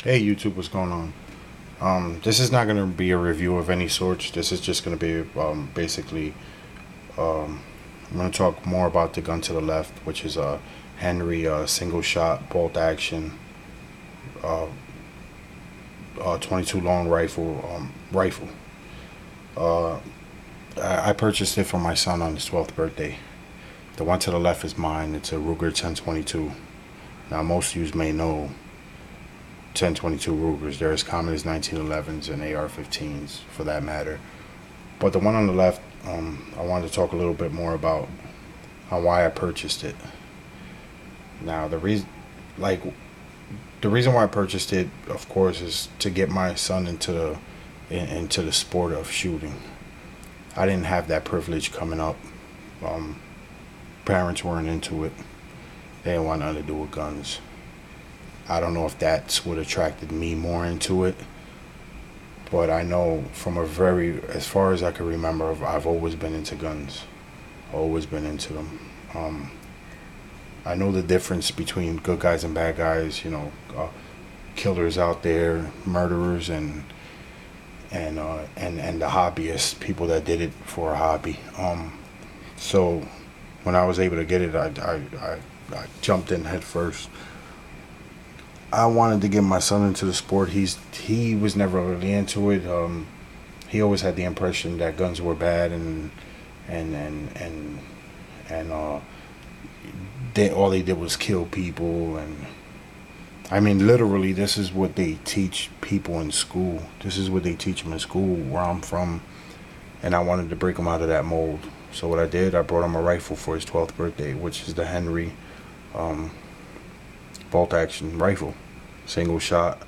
Hey YouTube, what's going on? This is not going to be a review of any sorts. This is just going to be basically, um, I'm going to talk more about the gun to the left, which is a Henry single shot bolt action uh, 22 long rifle. Uh, I purchased it for my son on his 12th birthday. The one to the left is mine. It's a Ruger 1022. Now most of you may know 1022 Rugers. They're as common as 1911s and AR-15s for that matter. But the one on the left, I wanted to talk a little bit more about on why I purchased it. Now like the reason why I purchased it, of course, is to get my son into the sport of shooting. I didn't have that privilege coming up. Um, Parents weren't into it. They didn't want nothing to do with guns. I don't know if that's what attracted me more into it, but I know from as far as I can remember, I've always been into guns. Always been into them. Um, I know the difference between good guys and bad guys. Killers out there, murderers, and the hobbyists, people that did it for a hobby. So when I was able to get it, I jumped in head first. I wanted to get my son into the sport. He was never really into it. He always had the impression that guns were bad and and and and they all they did was kill people. And I mean, literally, this is what they teach people in school. This is what they teach them in school where I'm from, and I wanted to break him out of that mold. So what I did, I brought him a rifle for his 12th birthday, which is the Henry um, bolt action rifle, single shot.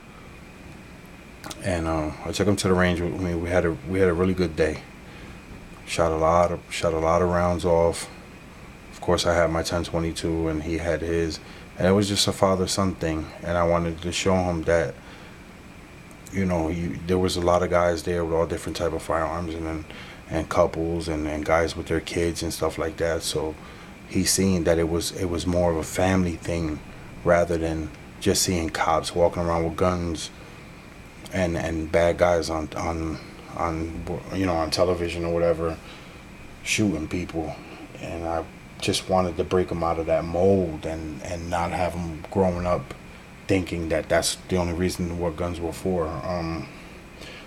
And I took him to the range with me. We had a really good day. Shot a lot of rounds off. Of course, I had my 1022 and he had his, and it was just a father son thing. And I wanted to show him that there was a lot of guys there with all different type of firearms, and couples and guys with their kids and stuff like that. So he's seeing that it was more of a family thing rather than just seeing cops walking around with guns and bad guys on television or whatever shooting people. And I just wanted to break him out of that mold and not have him growing up thinking that that's the only reason what guns were for.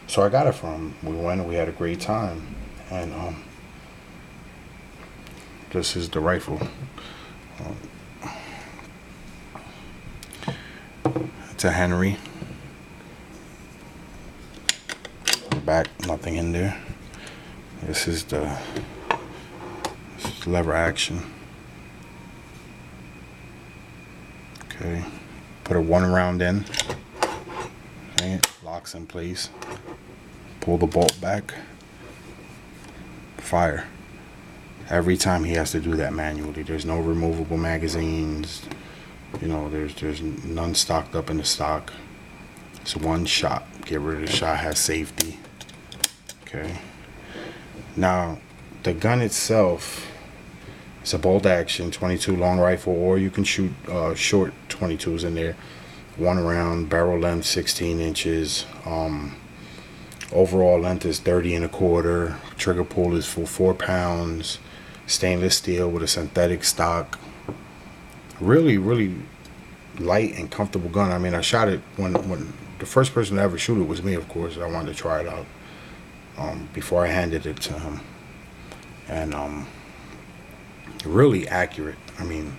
So I got it from him. We went and we had a great time. And this is the rifle. It's a Henry. Back, nothing in there. This is lever action. Okay. Put a 1 round in. See it? Locks in place. Pull the bolt back. Fire. Every time he has to do that manually. There's no removable magazines. There's none stocked up in the stock. It's one shot. Get rid of the shot. Has safety. Okay. Now, the gun itself, it's a bolt action 22 long rifle, or you can shoot short 22s in there. 1 round, barrel length 16 inches. Overall length is 30 1/4. Trigger pull is for 4 pounds. Stainless steel with a synthetic stock. Really, really light and comfortable gun. I mean, I shot it when the first person to ever shoot it was me, of course. I wanted to try it out before I handed it to him. And really accurate. I mean,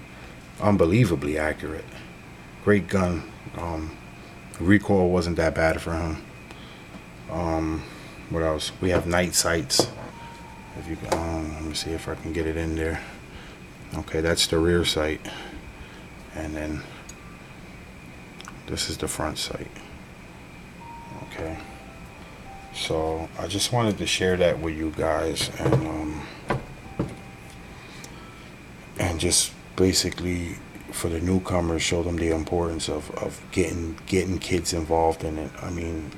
unbelievably accurate. Great gun. Recoil wasn't that bad for him. What else? We have night sights. If you let me see if I can get it in there. Okay, that's the rear sight, and then this is the front sight. Okay, so I just wanted to share that with you guys, and just basically for the newcomers, show them the importance of getting kids involved in it. I mean,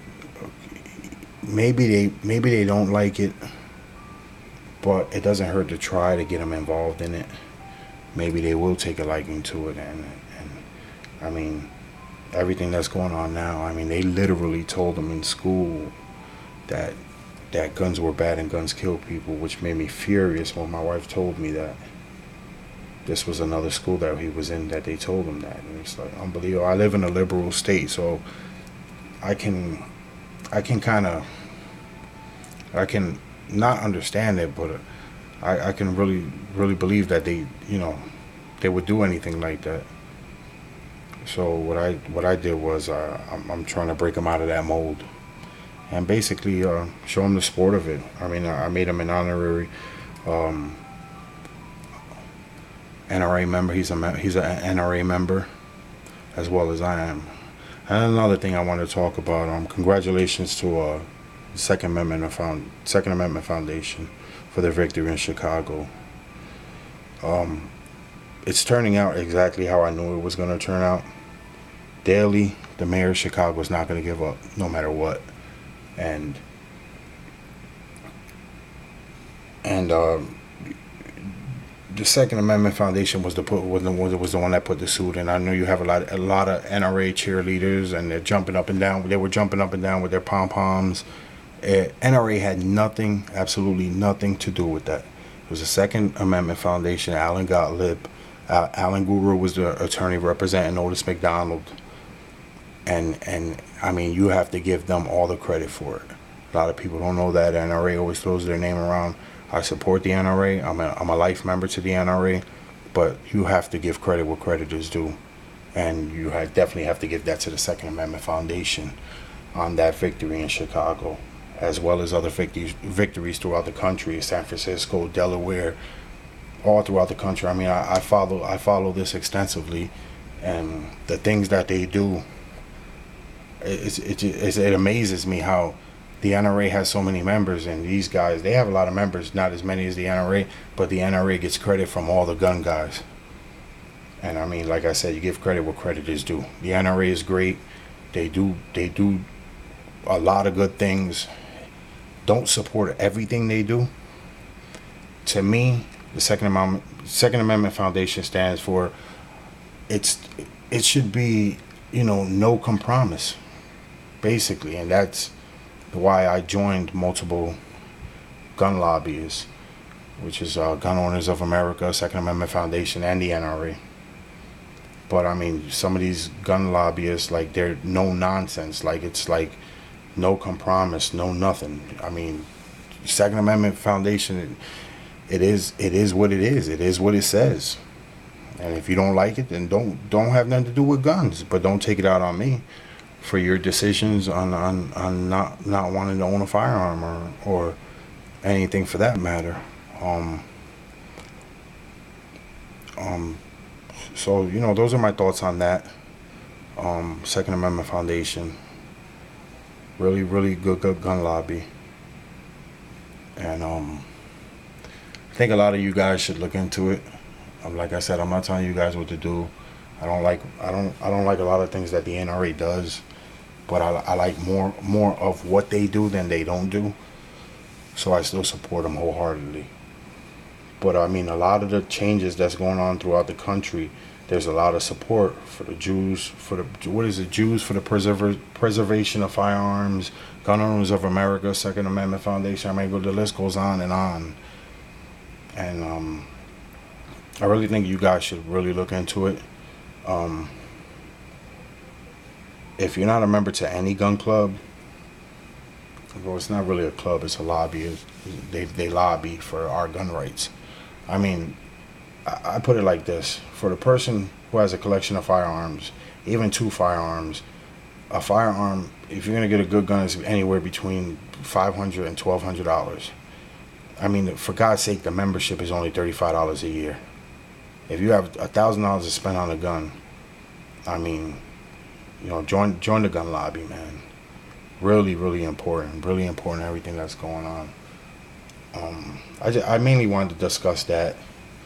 maybe they don't like it, but it doesn't hurt to try to get them involved in it. Maybe they will take a liking to it, and I mean, everything that's going on now. I mean, they literally told them in school that guns were bad and guns kill people, which made me furious when my wife told me that. This was another school that he was in that they told him that, and it's like unbelievable. I live in a liberal state, so I can kind of, I can not understand it, but I can really believe that they, they would do anything like that. So what I did was I'm trying to break them out of that mold and basically show them the sport of it. I mean, I made him an honorary um, NRA member. He's an NRA member as well as I am. And another thing I want to talk about. Congratulations to Second Amendment Foundation for their victory in Chicago. It's turning out exactly how I knew it was going to turn out. Daley, the mayor of Chicago, is not going to give up no matter what, and the Second Amendment Foundation was the one that put the suit in. I know you have a lot of NRA cheerleaders, and they're jumping up and down. They were jumping up and down with their pom poms. NRA had nothing, absolutely nothing to do with that. It was the Second Amendment Foundation. Alan Gottlieb, Alan Guru was the attorney representing Otis McDonald, and I mean, you have to give them all the credit for it. A lot of people don't know that. NRA always throws their name around. I support the NRA. I'm a life member to the NRA, but you have to give credit where credit is due, and you definitely have to give that to the Second Amendment Foundation on that victory in Chicago, as well as other victories throughout the country, San Francisco, Delaware, all throughout the country. I mean, I follow this extensively, and the things that they do, it amazes me how the NRA has so many members, and these guys, they have a lot of members, not as many as the NRA, but the NRA gets credit from all the gun guys. And I mean, like I said, you give credit where credit is due. The NRA is great. They do a lot of good things. Don't support everything they do. To me, the Second Amendment Foundation stands for, it should be, no compromise, basically, and that's why I joined multiple gun lobbyists, which is Gun Owners of America, Second Amendment Foundation, and the NRA. But I mean, some of these gun lobbyists, like, they're no nonsense. Like, it's like no compromise, no nothing. I mean, Second Amendment Foundation, it is what it is. It is what it says. And if you don't like it, then don't have nothing to do with guns. But don't take it out on me for your decisions on not wanting to own a firearm or anything for that matter. So those are my thoughts on that. Second Amendment Foundation, really good gun lobby, and I think a lot of you guys should look into it. Like I said, I'm not telling you guys what to do. I don't like a lot of things that the NRA does, but I like more of what they do than they don't do. So I still support them wholeheartedly. But I mean, a lot of the changes that's going on throughout the country, there's a lot of support for the Jews, Jews for the preservation of firearms, Gun Owners of America, Second Amendment Foundation. I mean, the list goes on. And I really think you guys should really look into it. If you're not a member to any gun club, well, it's not really a club, it's a lobby. They lobby for our gun rights. I mean, I put it like this. For the person who has a collection of firearms, even 2 firearms, a firearm, if you're going to get a good gun, is anywhere between $500 and $1,200. I mean, for God's sake, the membership is only $35 a year. If you have $1,000 to spend on a gun, I mean, join the gun lobby, man. Really important. Really important, everything that's going on. I mainly wanted to discuss that.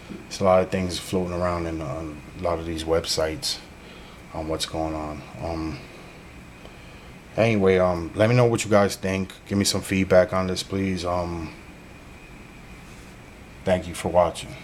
There's a lot of things floating around in a lot of these websites on what's going on. Anyway, let me know what you guys think. Give me some feedback on this, please. Thank you for watching.